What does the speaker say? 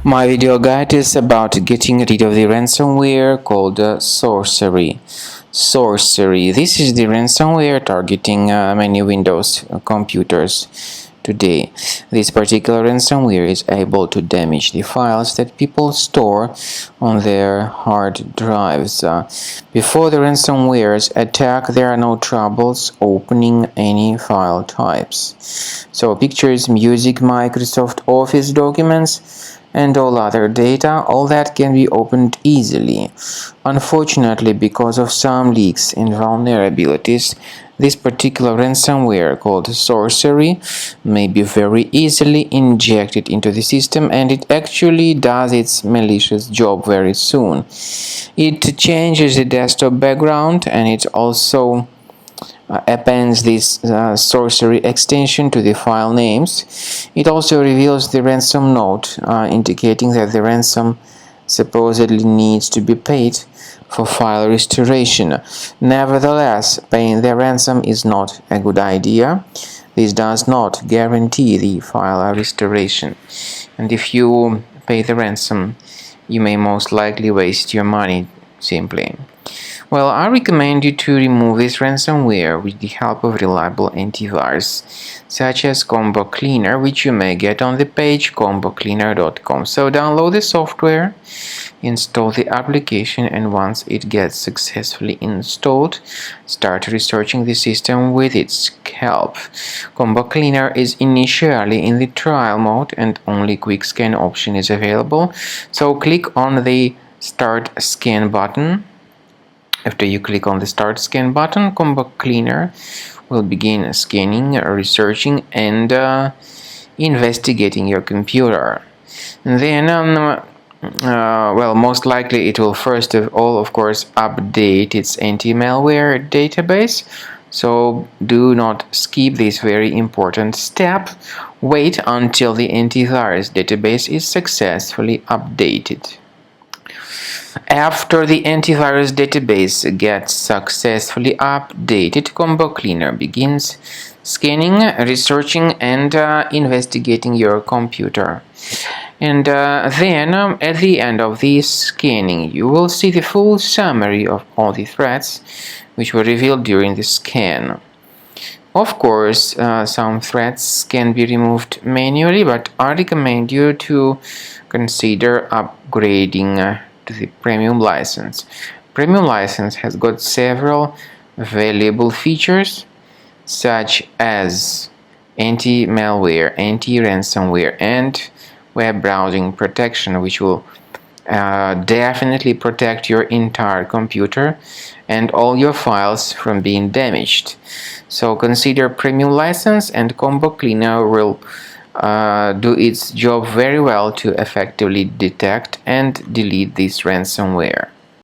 My video guide is about getting rid of the ransomware called Sorcery. Sorcery. This is the ransomware targeting many Windows computers today. This particular ransomware is able to damage the files that people store on their hard drives. Before the ransomware's attack, there are no troubles opening any file types. So pictures, music, Microsoft Office documents, and all other data, all that can be opened easily. Unfortunately, because of some leaks and vulnerabilities, this particular ransomware called Sorcery may be very easily injected into the system, and it actually does its malicious job very soon. It changes the desktop background, and it also appends this Sorcery extension to the file names. It also reveals the ransom note, indicating that the ransom supposedly needs to be paid for file restoration. Nevertheless, paying the ransom is not a good idea. This does not guarantee the file restoration, and if you pay the ransom, you may most likely waste your money simply. Well, I recommend you to remove this ransomware with the help of reliable antivirus, such as Combo Cleaner, which you may get on the page combocleaner.com. So download the software, install the application, and once it gets successfully installed, start researching the system with its help. Combo Cleaner is initially in the trial mode and only quick scan option is available. So click on the Start Scan button. After you click on the Start Scan button, Combo Cleaner will begin scanning, researching, and investigating your computer. And then, most likely it will first of all, of course, update its anti-malware database. So do not skip this very important step. Wait until the antivirus database is successfully updated. After the antivirus database gets successfully updated, Combo Cleaner begins scanning, researching, and investigating your computer. And then, at the end of this scanning, you will see the full summary of all the threats which were revealed during the scan. Of course, some threats can be removed manually, but I recommend you to consider upgrading to the premium license. Premium license has got several valuable features such as anti-malware, anti-ransomware, and web browsing protection, which will definitely protect your entire computer and all your files from being damaged. So consider premium license, and Combo Cleaner will do its job very well to effectively detect and delete this ransomware.